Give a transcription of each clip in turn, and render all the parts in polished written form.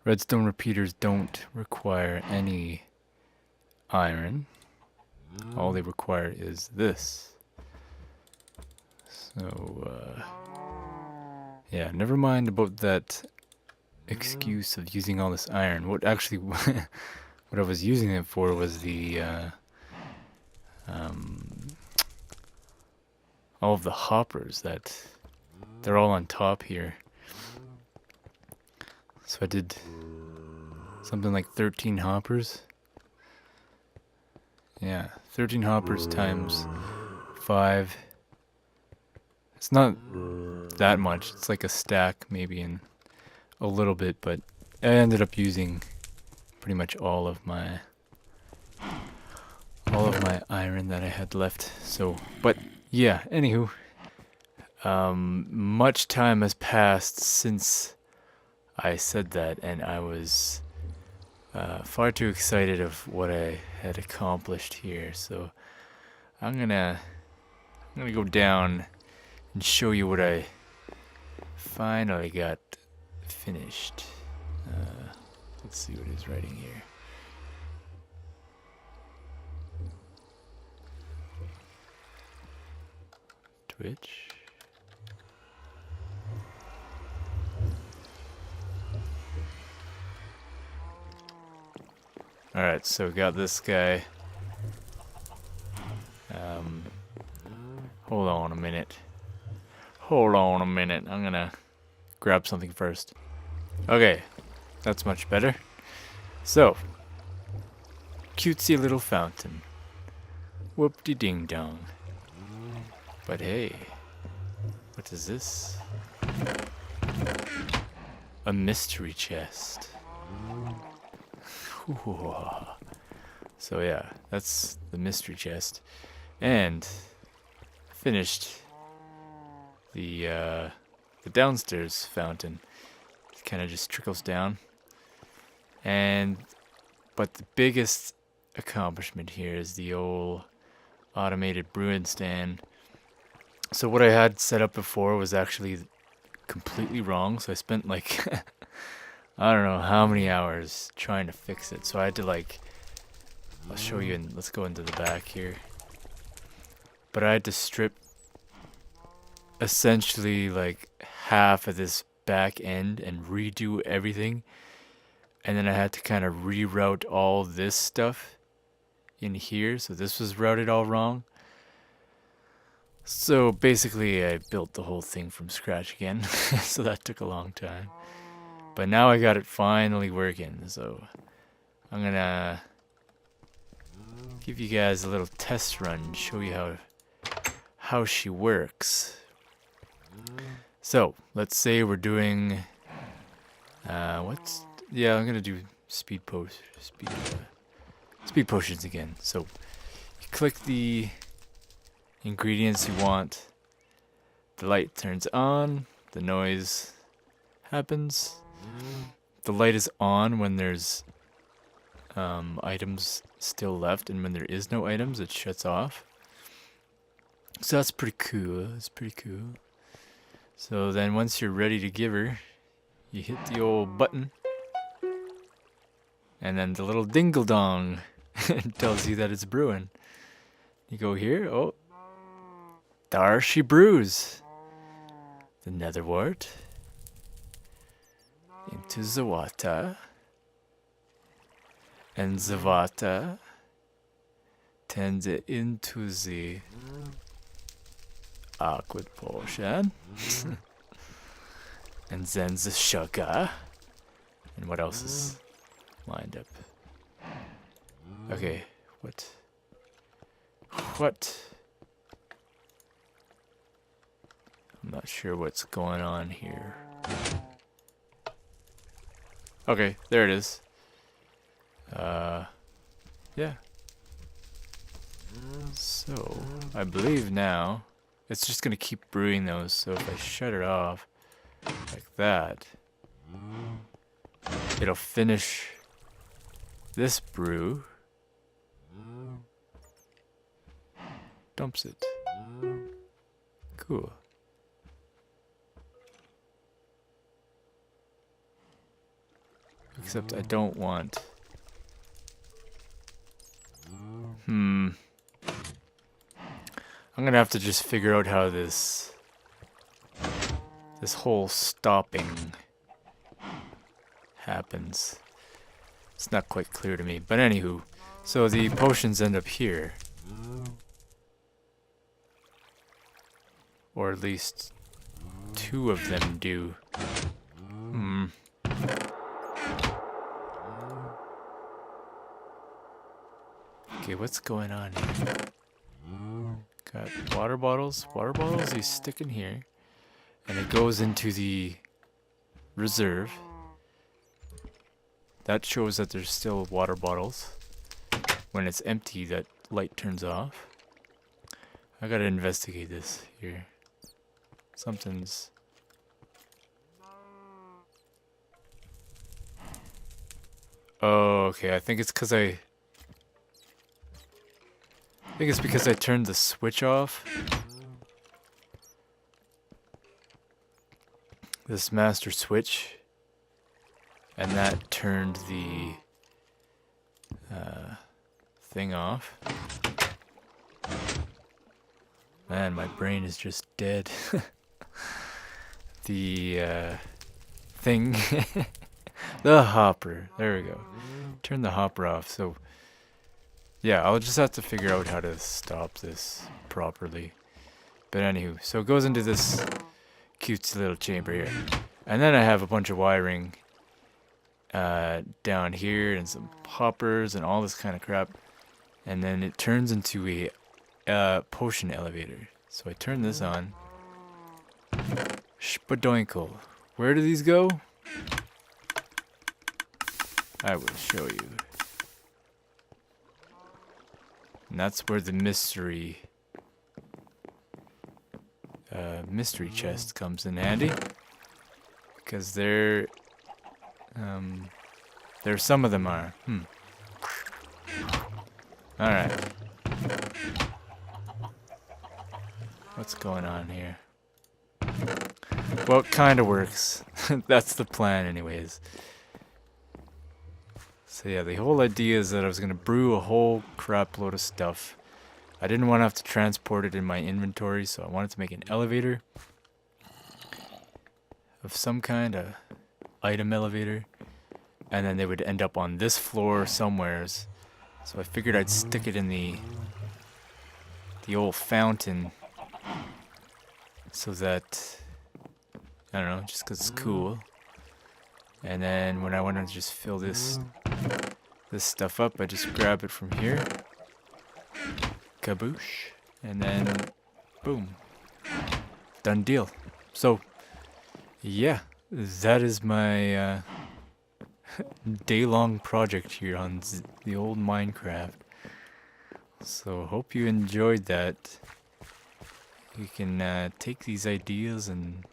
Redstone repeaters don't require any iron. All they require is this. So, yeah, never mind about that excuse of using all this iron. What actually, what I was using it for was the, all of the hoppers that, they're all on top here. So I did something like 13 hoppers. Yeah, 13 hoppers times 5. It's not that much. It's like a stack maybe in a little bit, but I ended up using pretty much all of my iron that I had left. So, but yeah, anywho, much time has passed since I said that, and I was far too excited of what I had accomplished here. So I'm gonna go down and show you what I finally got finished. Let's see what he's writing here. Twitch. Alright, so we got this guy. Hold on a minute. I'm gonna grab something first. Okay, that's much better. So, cutesy little fountain. Whoop-de-ding-dong. But hey, what is this? A mystery chest. So yeah, that's the mystery chest. And finished the downstairs fountain. It kind of just trickles down. But the biggest accomplishment here is the old automated brewing stand. So what I had set up before was actually completely wrong. So I spent like I don't know how many hours trying to fix it. So I had to I'll show you, and let's go into the back here. But I had to strip essentially like half of this back end and redo everything. And then I had to kind of reroute all this stuff in here. So this was routed all wrong. So basically I built the whole thing from scratch again. So that took a long time. But now I got it finally working. So I'm gonna give you guys a little test run and show you how she works. So let's say we're doing I'm gonna do speed potions again. So you click the ingredients you want, the light turns on, the noise happens. The light is on when there's items still left, and when there is no items, it shuts off. So that's pretty cool. So then once you're ready to give her, you hit the old button, and then the little dingle dong tells you that it's brewing. You go here, oh, there she brews. The netherwort into the water, and the water turns it into the aqua potion, and then the sugar, and what else is lined up? Okay, what? I'm not sure what's going on here. Okay, there it is. Yeah. So, I believe now it's just gonna keep brewing those, so if I shut it off like that, it'll finish this brew, dumps it. Cool. Except I don't want... I'm gonna have to just figure out how this whole stopping happens. It's not quite clear to me, but anywho, so the potions end up here, or at least 2 of them do. Okay, what's going on here? Got water bottles. Water bottles you stick in here, and it goes into the reserve. That shows that there's still water bottles. When it's empty, that light turns off. I gotta investigate this here. Something's... Oh, okay, I think it's because I turned the switch off. This master switch. And that turned the thing off. Man, my brain is just dead. The thing. The hopper. There we go. Turn the hopper off. So, yeah, I'll just have to figure out how to stop this properly. But anywho, so it goes into this cute little chamber here. And then I have a bunch of wiring down here and some hoppers and all this kind of crap. And then it turns into a potion elevator. So I turn this on. Spadoinkle. Where do these go? I will show you. And that's where the mystery chest comes in handy. Because there some of them are. Alright. What's going on here? Well, it kinda works. That's the plan anyways. So yeah, the whole idea is that I was gonna brew a whole crap load of stuff. I didn't want to have to transport it in my inventory, so I wanted to make an elevator of some kind, a item elevator, and then they would end up on this floor somewheres. So I figured I'd stick it in the old fountain, so that, I don't know, just 'cause it's cool. And then when I want to just fill this stuff up, I just grab it from here, kaboosh, and then boom, done deal. So yeah, that is my day-long project here on the old Minecraft. So hope you enjoyed that. You can take these ideas and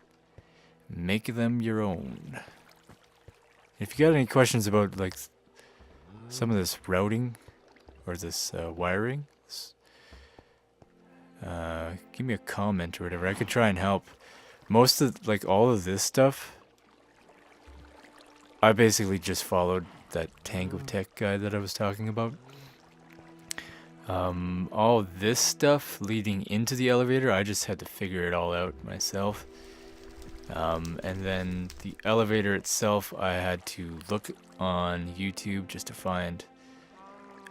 make them your own. If you got any questions about like some of this routing or this wiring, give me a comment or whatever. I could try and help. Most of all of this stuff, I basically just followed that Tango Tech guy that I was talking about. All this stuff leading into the elevator, I just had to figure it all out myself. And then the elevator itself, I had to look on YouTube just to find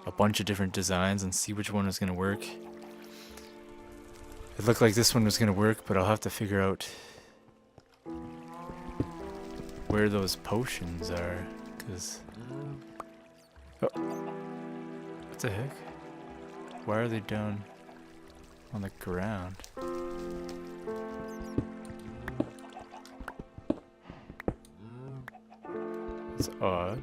a bunch of different designs and see which one was going to work. It looked like this one was going to work, but I'll have to figure out where those potions are, because... Oh. What the heck? Why are they down on the ground? It's odd.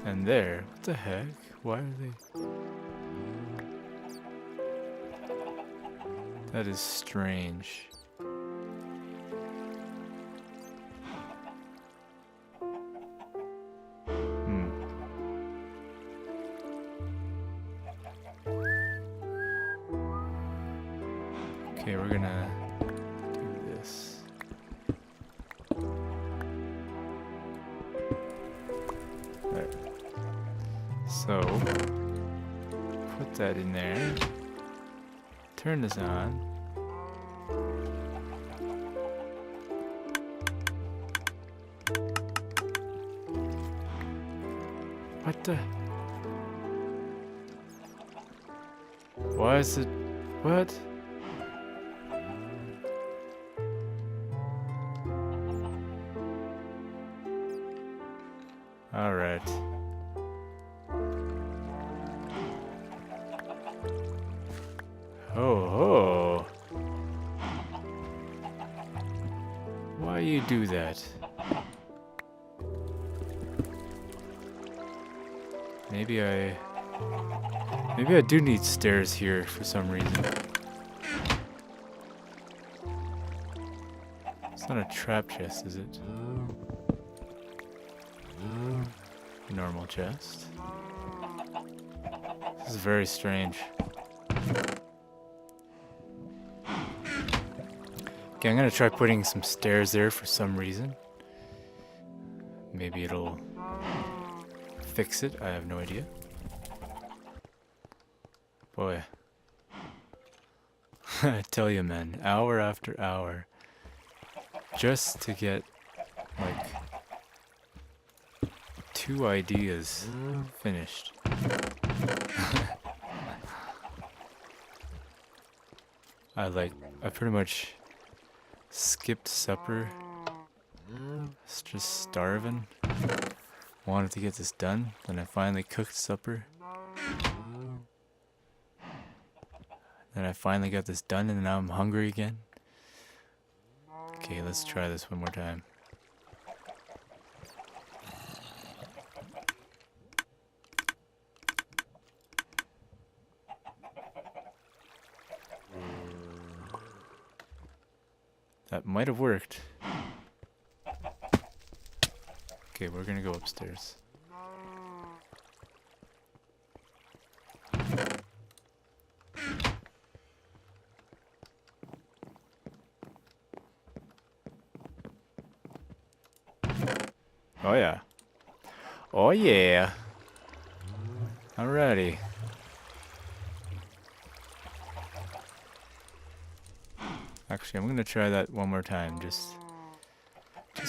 And there, what the heck? Why are they... That is strange. Okay, we're gonna do this. There. So, put that in there. Turn this on. What the? Why is it? What? All right. Oh. Why you do that? Maybe I do need stairs here for some reason. It's not a trap chest, is it? Normal chest. This is very strange. Okay, I'm gonna try putting some stairs there for some reason. Maybe it'll fix it, I have no idea. Boy. I tell you, man, hour after hour. Just to get, like, 2 ideas finished. I pretty much skipped supper. Was just starving. Wanted to get this done. Then I finally cooked supper. Then I finally got this done and now I'm hungry again. Okay, let's try this one more time. That might have worked. Okay, we're gonna go upstairs. Oh yeah. Oh yeah. Alrighty. Actually, I'm gonna try that one more time, just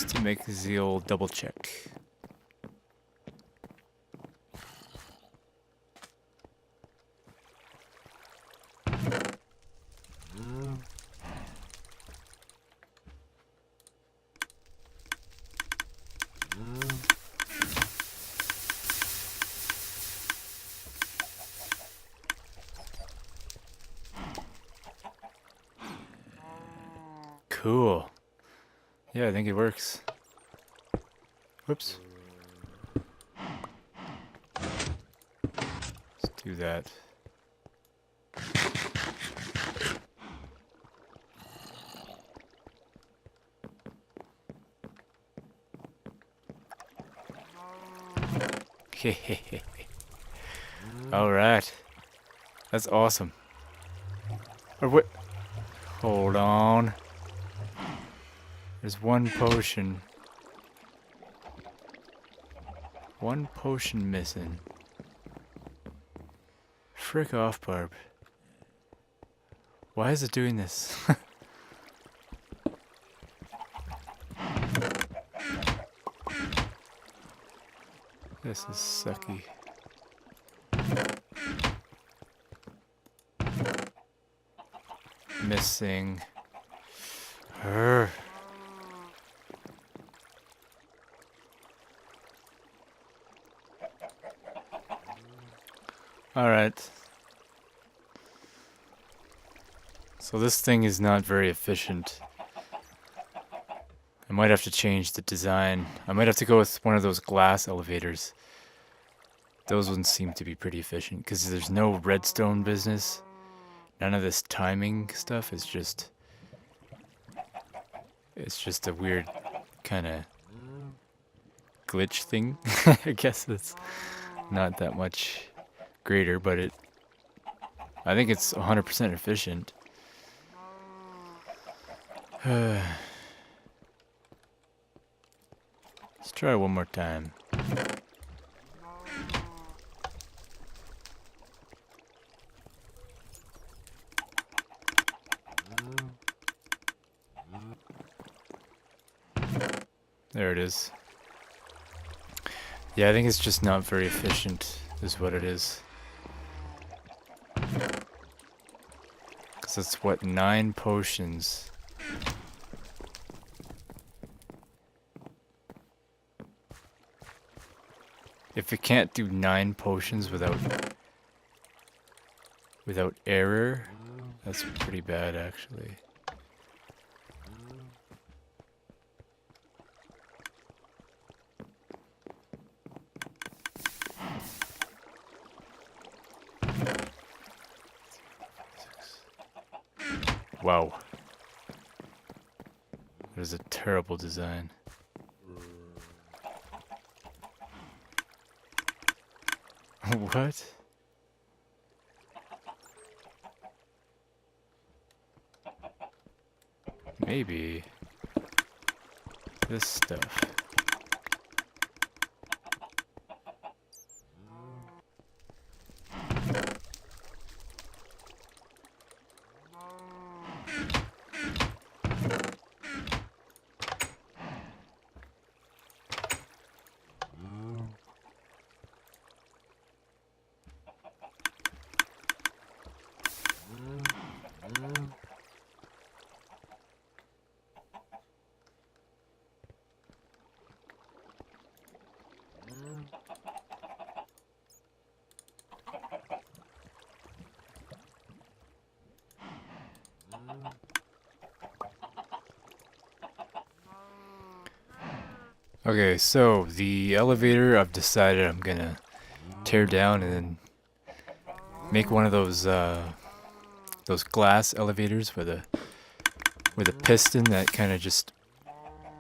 to make the old double check. Cool. Yeah, I think it works. Whoops. Let's do that. All right. That's awesome. Or what? Hold on. There's one potion. One potion missing. Frick off, Barb. Why is it doing this? This is sucky. Missing her. Alright. So this thing is not very efficient. I might have to change the design. I might have to go with one of those glass elevators. Those ones seem to be pretty efficient because there's no redstone business. None of this timing stuff is just... It's just a weird kind of glitch thing. I guess it's not that much greater, but I think it's 100% efficient. Let's try one more time. There it is. Yeah, I think it's just not very efficient, is what it is. Because it's what, 9 potions. If it can't do 9 potions without error, that's pretty bad actually. Wow. That is a terrible design. What? Maybe this stuff. Okay, so the elevator, I've decided I'm gonna tear down and then make one of those glass elevators with a piston that kind of just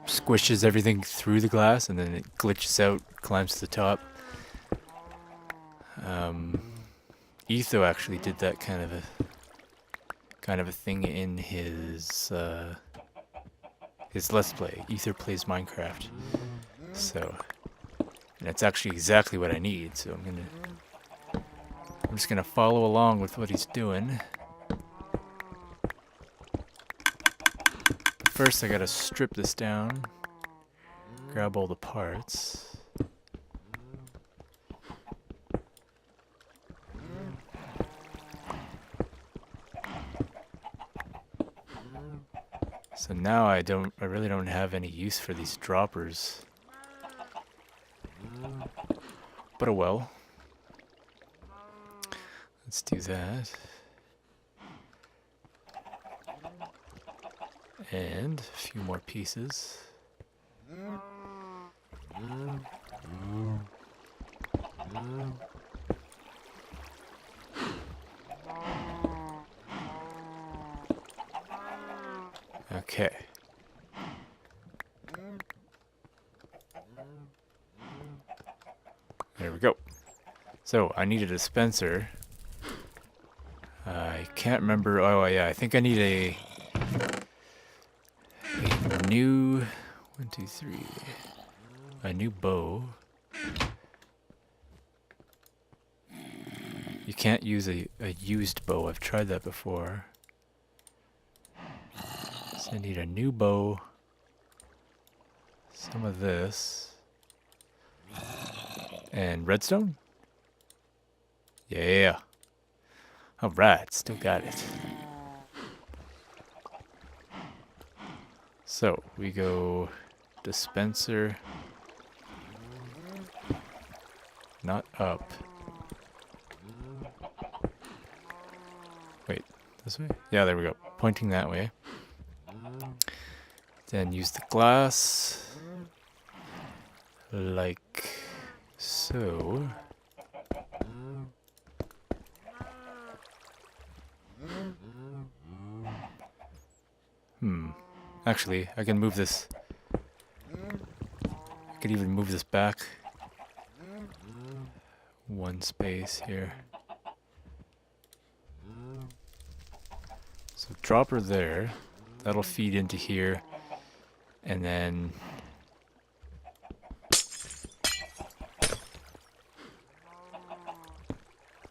squishes everything through the glass and then it glitches out, climbs to the top. Etho actually did that kind of a thing in his Let's Play. Ether Plays Minecraft. So, and that's actually exactly what I need. So I'm just gonna follow along with what he's doing. But first, I gotta strip this down, grab all the parts. So now I really don't have any use for these droppers. But oh well. Let's do that. And a few more pieces. Okay. There we go. So I need a dispenser. I can't remember. Oh yeah, I think I need a new a new bow. You can't use a used bow. I've tried that before. So I need a new bow. Some of this. And redstone? Yeah. Alright, still got it. So, we go dispenser. Not up. Wait, this way? Yeah, there we go. Pointing that way. Then use the glass. Like so. Actually, I can move this. I could even move this back one space here. So dropper there. that'll feed into here, and then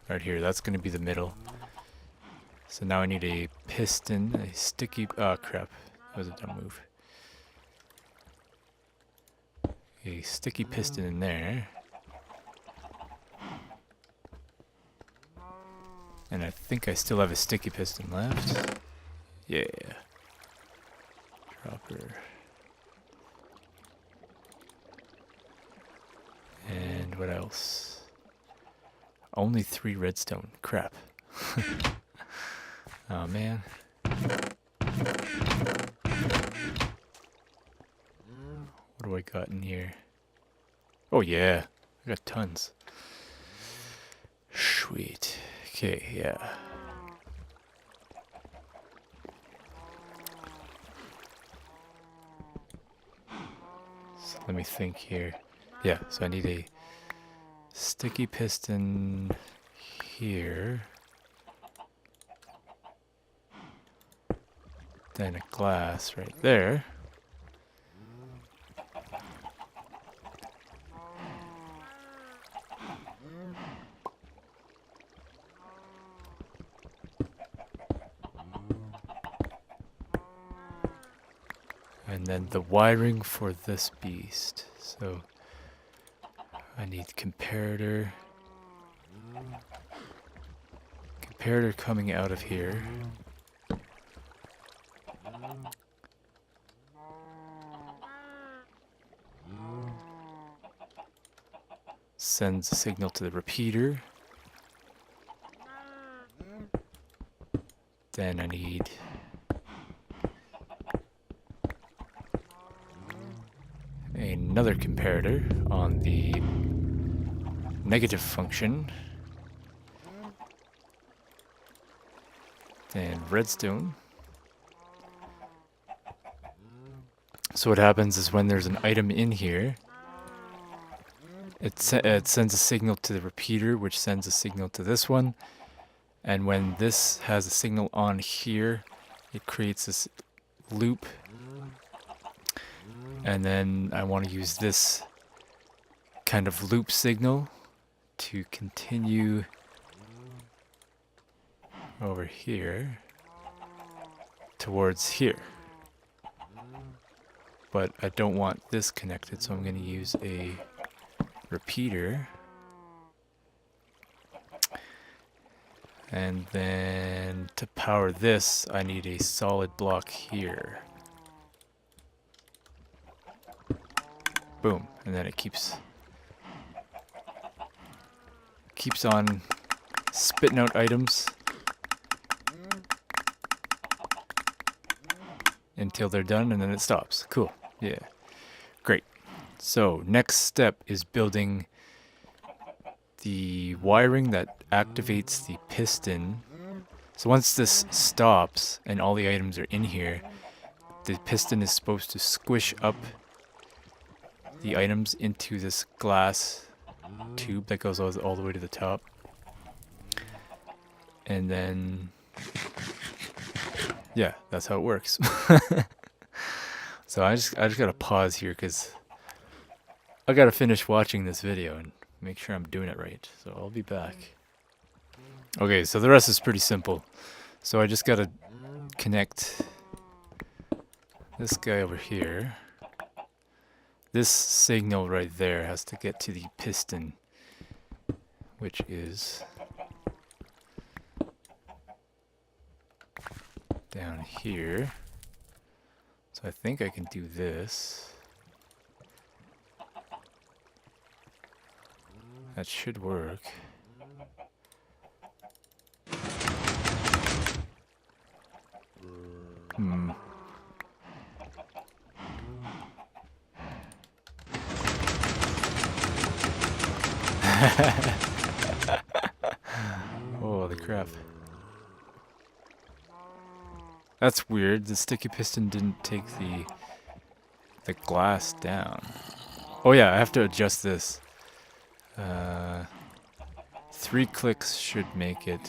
right here, that's going to be the middle. So now I need a piston, a sticky, oh crap, that was a dumb move. A sticky piston in there. And I think I still have a sticky piston left. Yeah. Dropper. And what else? Only 3 redstone. Crap. Oh man. What do I got in here? Oh yeah, I got tons. Sweet. Okay, yeah. So let me think here. Yeah, so I need a sticky piston here. Then a glass right there. And then the wiring for this beast. So I need comparator. Comparator coming out of here. Sends a signal to the repeater. Then I need another comparator on the negative function. Then redstone. So what happens is when there's an item in here, it sends a signal to the repeater, which sends a signal to this one. And when this has a signal on here, it creates this loop. And then I want to use this kind of loop signal to continue over here towards here. But I don't want this connected, so I'm going to use a repeater. And then to power this, I need a solid block here. Boom, and then it keeps on spitting out items until they're done, and then it stops. Cool. Yeah. Great. So next step is building the wiring that activates the piston. So once this stops and all the items are in here, the piston is supposed to squish up the items into this glass tube that goes all the way to the top. And then, yeah, that's how it works. So I just gotta pause here because I gotta finish watching this video and make sure I'm doing it right. So I'll be back. Okay, so the rest is pretty simple. So I just gotta connect this guy over here. This signal right there has to get to the piston, which is down here. So I think I can do this. That should work. Oh, the crap. That's weird. The sticky piston didn't take the glass down. Oh yeah, I have to adjust this. 3 clicks should make it.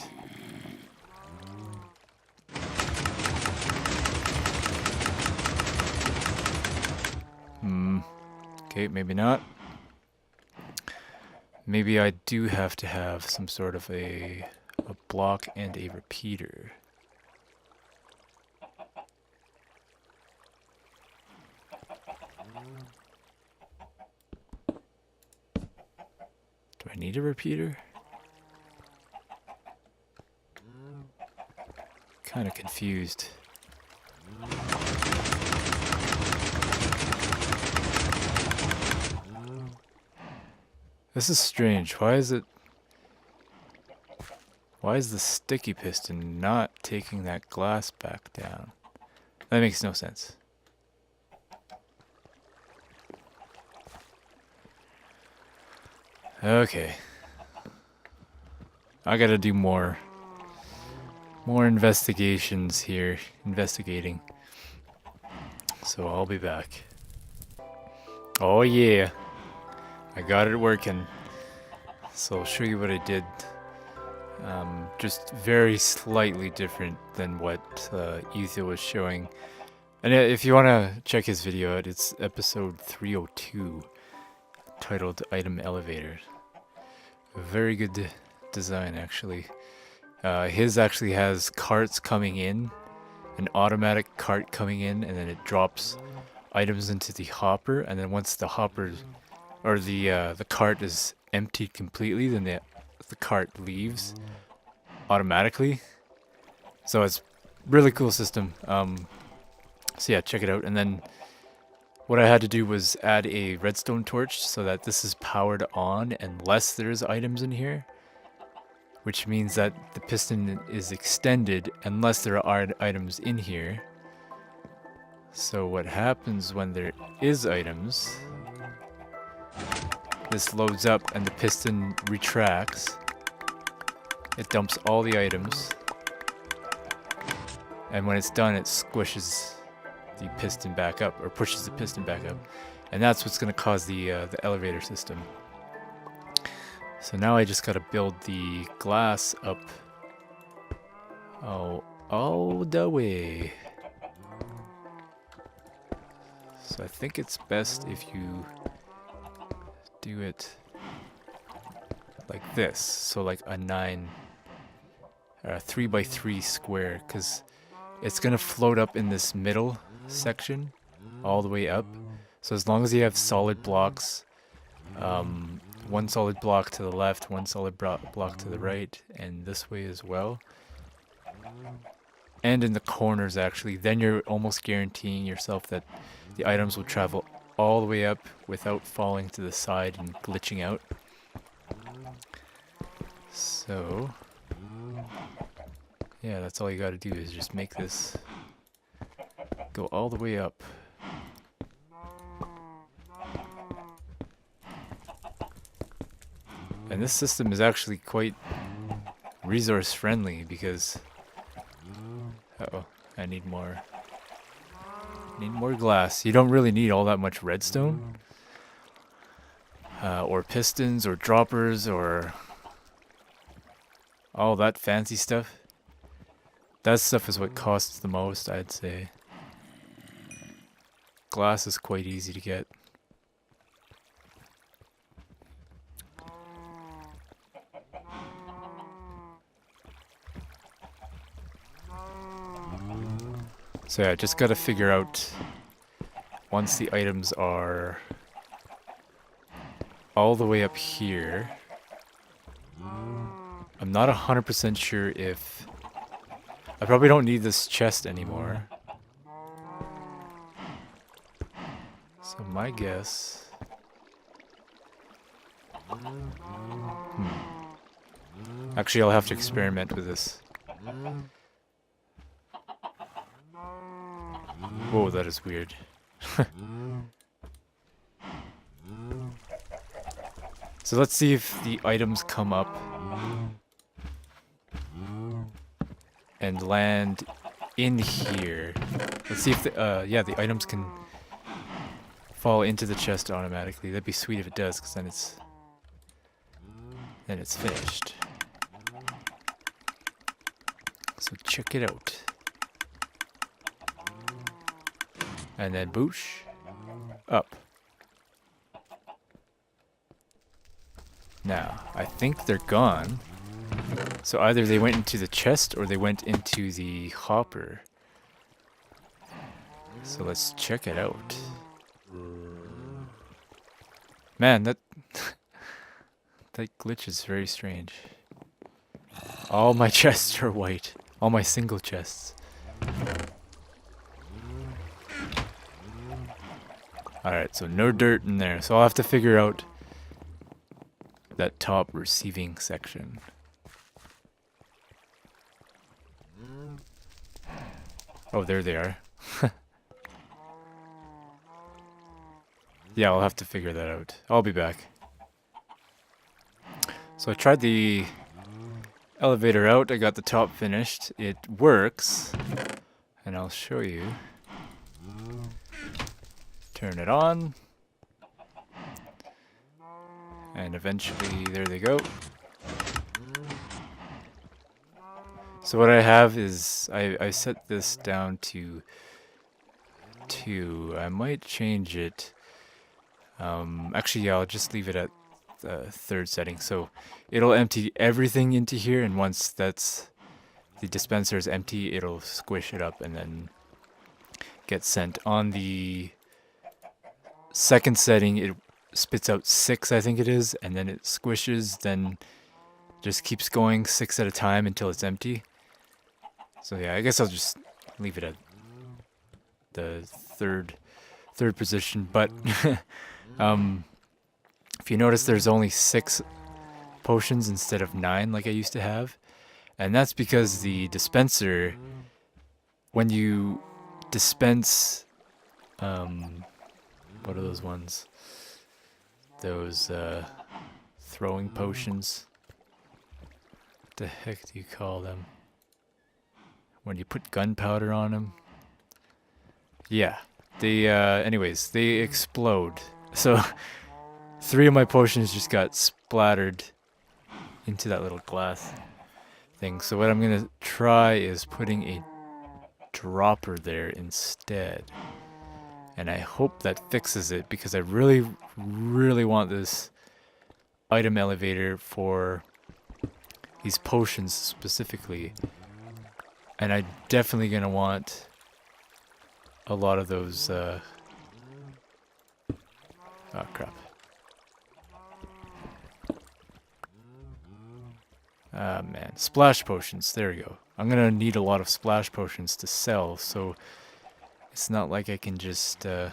Okay, maybe not. Maybe I do have to have some sort of a block and a repeater. Do I need a repeater? Kind of confused. This is strange. Why is the sticky piston not taking that glass back down? That makes no sense. Okay. I gotta do more investigations here. Investigating. So I'll be back. Oh yeah. I got it working. So I'll show you what I did. Just very slightly different than what Ethan was showing. And if you want to check his video out, it's episode 302, titled Item Elevator. A very good design, actually. His actually has carts coming in, an automatic cart coming in, and then it drops items into the hopper, and then once the hopper or the cart is emptied completely, then the cart leaves automatically. So it's really cool system. So yeah, check it out. And then what I had to do was add a redstone torch so that this is powered on unless there's items in here, which means that the piston is extended unless there are items in here. So what happens when there is items, this loads up and the piston retracts. It dumps all the items, and when it's done, it squishes the piston back up, or pushes the piston back up, and that's what's going to cause the elevator system. So now I just got to build the glass up all the way. So I think it's best if you do it like this, so like a 3x3 square, because it's gonna float up in this middle section all the way up. So as long as you have solid blocks, one solid block to the left, one solid block to the right, and this way as well, and in the corners actually, then you're almost guaranteeing yourself that the items will travel all the way up without falling to the side and glitching out. So yeah, that's all you gotta do is just make this go all the way up. And this system is actually quite resource friendly because I need more glass. You don't really need all that much redstone or pistons or droppers or all that fancy stuff. That stuff is what costs the most, I'd say. Glass is quite easy to get. So yeah, just gotta figure out once the items are all the way up here. I'm not 100% sure if I probably don't need this chest anymore. So my guess. Actually, I'll have to experiment with this. Whoa, that is weird. So let's see if the items come up and land in here. Let's see if the items can fall into the chest automatically. That'd be sweet if it does, because then it's finished. So check it out. And then boosh, up. Now, I think they're gone. So either they went into the chest or they went into the hopper. So let's check it out. Man, that that glitch is very strange. All my chests are white. All my single chests. Alright, so no dirt in there. So I'll have to figure out that top receiving section. Oh, there they are. Yeah, I'll have to figure that out. I'll be back. So I tried the elevator out. I got the top finished. It works. And I'll show you. Turn it on. And eventually, there they go. So what I have is, I set this down to 2. I might change it. Actually, yeah, I'll just leave it at the 3rd setting. So it'll empty everything into here, and once that's the dispenser is empty, it'll squish it up and then get sent. On the 2nd setting, it spits out 6, I think it is, and then it squishes, then just keeps going 6 at a time until it's empty. So yeah, I guess I'll just leave it at the third position. But if you notice, there's only 6 potions instead of 9 like I used to have. And that's because the dispenser, when you dispense, what are those ones? Those throwing potions. What the heck do you call them? When you put gunpowder on them? Yeah. They, anyways, they explode. So 3 of my potions just got splattered into that little glass thing. So what I'm gonna try is putting a dropper there instead. And I hope that fixes it, because I really, really want this item elevator for these potions specifically. And I'm definitely gonna want a lot of those, oh crap. Ah man, splash potions, there we go. I'm gonna need a lot of splash potions to sell, so it's not like I can just, you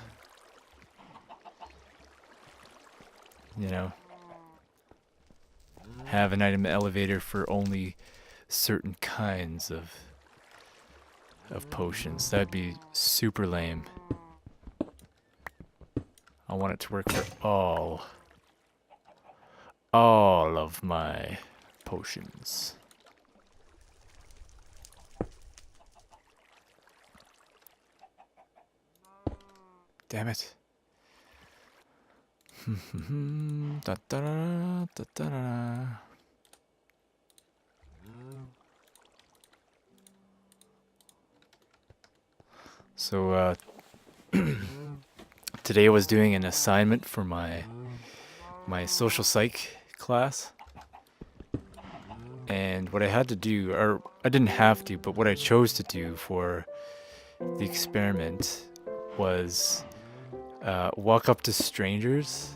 know, have an item elevator for only certain kinds of potions. That'd be super lame. I want it to work for all of my potions. Damn it. Da, da, da, da, da, da. So today I was doing an assignment for my social psych class, and what I had to do, or I didn't have to, but what I chose to do for the experiment was walk up to strangers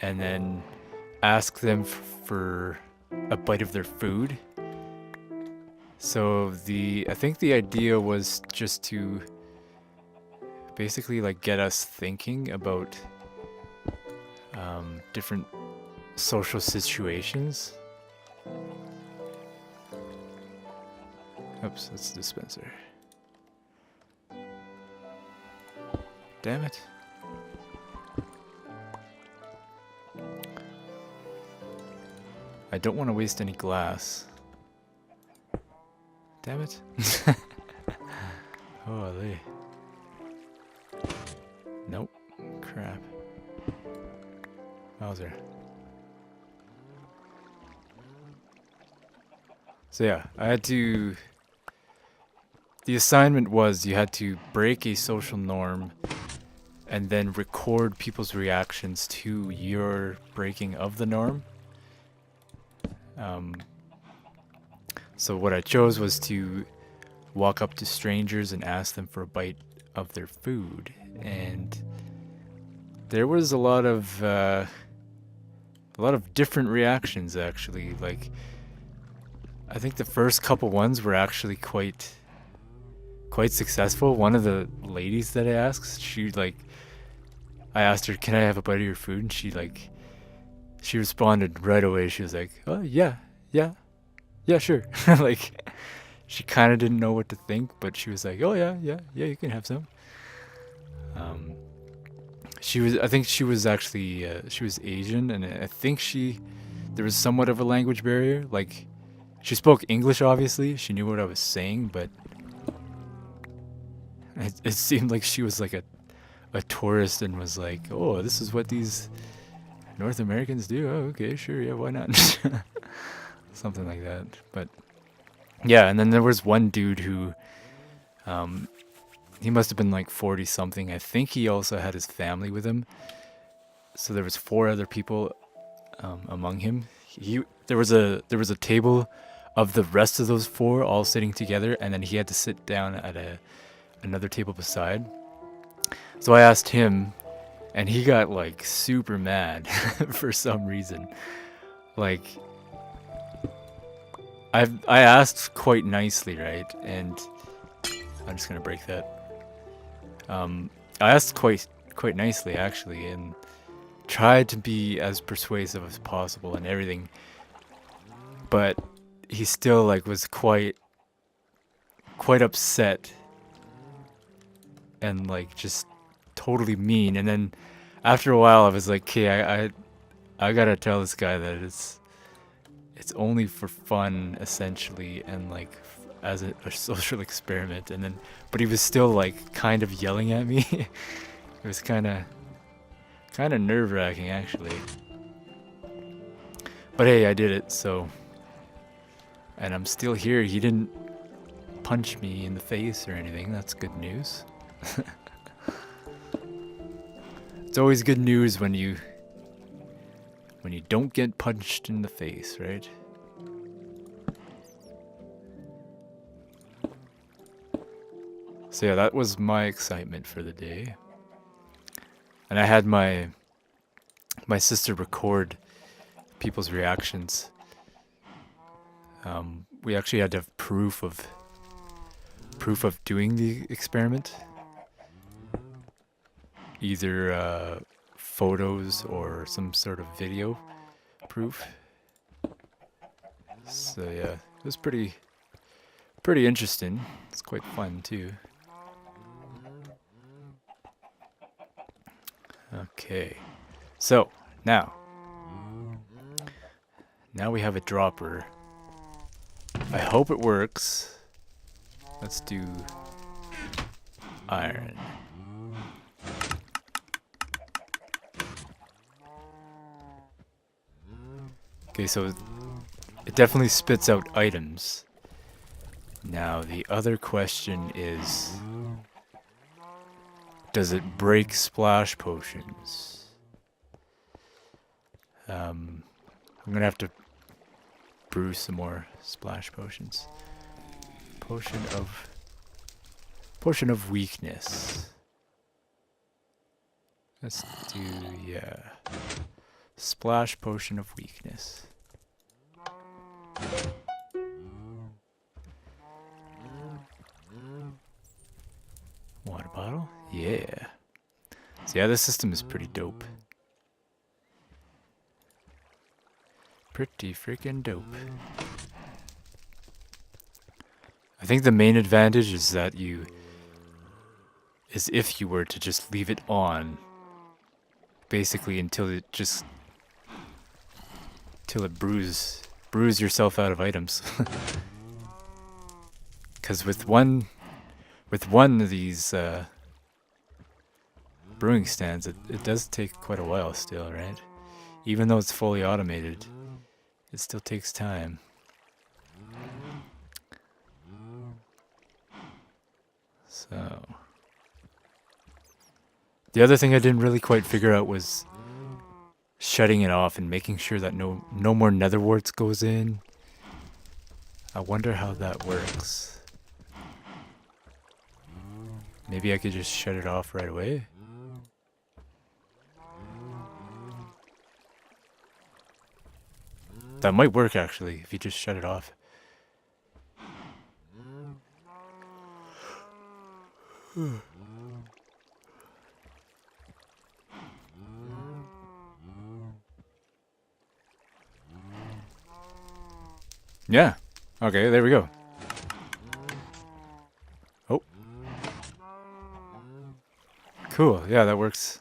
and then ask them for a bite of their food. So I think the idea was just to basically like get us thinking about different social situations. Oops, that's the dispenser. Damn it. I don't want to waste any glass. Damn it. Holy. Nope. Crap. Wowzer. So yeah, I had to... The assignment was you had to break a social norm and then record people's reactions to your breaking of the norm. So what I chose was to walk up to strangers and ask them for a bite of their food, and there was a lot of different reactions actually. Like, I think the first couple ones were actually quite successful. One of the ladies that I asked, I asked her, "Can I have a bite of your food?" And she responded right away. She was like, "Oh yeah, sure." Like, she kind of didn't know what to think, but she was like, "Oh yeah, you can have some." I think she was actually, she was Asian, and I think there was somewhat of a language barrier. Like, she spoke English, obviously. She knew what I was saying, but it seemed like she was like a tourist and was like, "Oh, this is what these North Americans do. Oh, okay, sure, yeah, why not?" Something like that. But yeah, and then there was one dude who, he must have been like 40 something. I think he also had his family with him. So there was 4 other people among him. There was a table of the rest of those 4 all sitting together, and then he had to sit down at another table beside. So I asked him, and he got like super mad for some reason. Like, I asked quite nicely, right? And I'm just gonna break that. I asked quite nicely actually, and tried to be as persuasive as possible and everything. But he still like was quite upset and like just totally mean. And then after a while, I was like, "Okay, I gotta tell this guy that it's only for fun, essentially, and like as a social experiment." And then, but he was still like kind of yelling at me. It was kind of nerve-wracking actually. But hey, I did it, so, and I'm still here. He didn't punch me in the face or anything. That's good news. It's always good news when you don't get punched in the face, right? So yeah, that was my excitement for the day. And I had my sister record people's reactions. We actually had to have proof of doing the experiment. Either photos or some sort of video proof. So yeah, it was pretty interesting. It's quite fun too. Okay, so now we have a dropper. I hope it works. Let's do iron. Okay, so it definitely spits out items. Now the other question is, does it break splash potions? I'm gonna have to brew some more splash potions. Potion of weakness. Let's do, yeah. Splash potion of weakness. Water bottle? Yeah. So yeah, this system is pretty dope. Pretty freaking dope. I think the main advantage is that if you were to just leave it on, basically until it brews yourself out of items. Because with one of these brewing stands, it does take quite a while still, right? Even though it's fully automated, it still takes time. So the other thing I didn't really quite figure out was shutting it off and making sure that no more nether warts goes in. I wonder how that works. Maybe I could just shut it off right away. That might work actually, if you just shut it off. Yeah. Okay, there we go. Oh. Cool. Yeah, that works.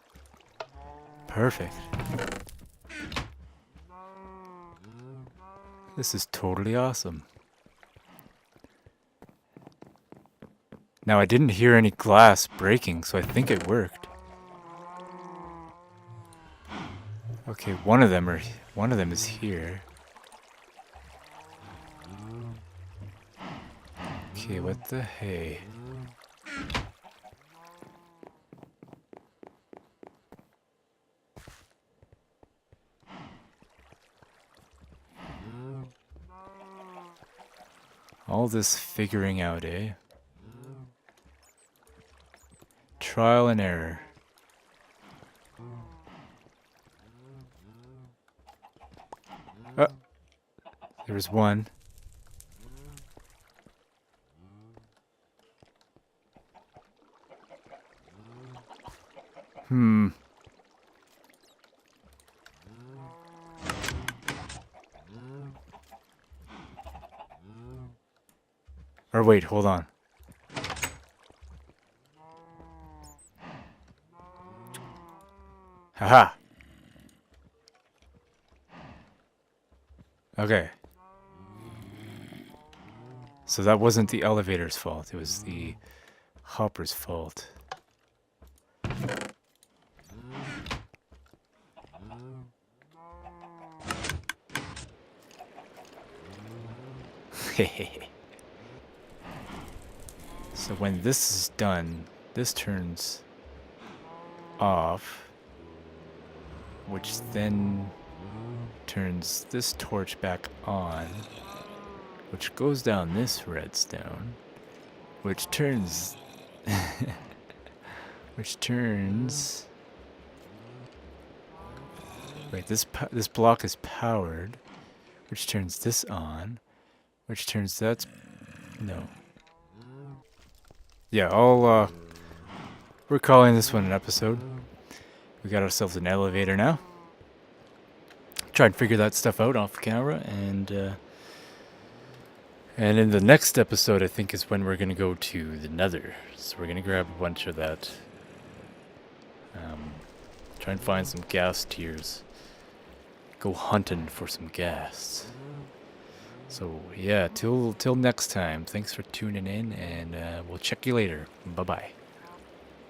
Perfect. This is totally awesome. Now, I didn't hear any glass breaking, so I think it worked. Okay, one of them is here. Okay, what the hey? All this figuring out, eh? Trial and error. Oh, there was one. Or wait, hold on. Haha. Okay. So that wasn't the elevator's fault, it was the hopper's fault. So when this is done, this turns off, which then turns this torch back on, which goes down this redstone, which turns wait, this block is powered, which turns this on, which turns that, no. Yeah, we're calling this one an episode. We got ourselves an elevator now. Try and figure that stuff out off camera, and in the next episode, I think, is when we're gonna go to the Nether. So we're gonna grab a bunch of that. Try and find some gas tiers. Go hunting for some gas. So yeah, till next time. Thanks for tuning in, and we'll check you later. Bye bye.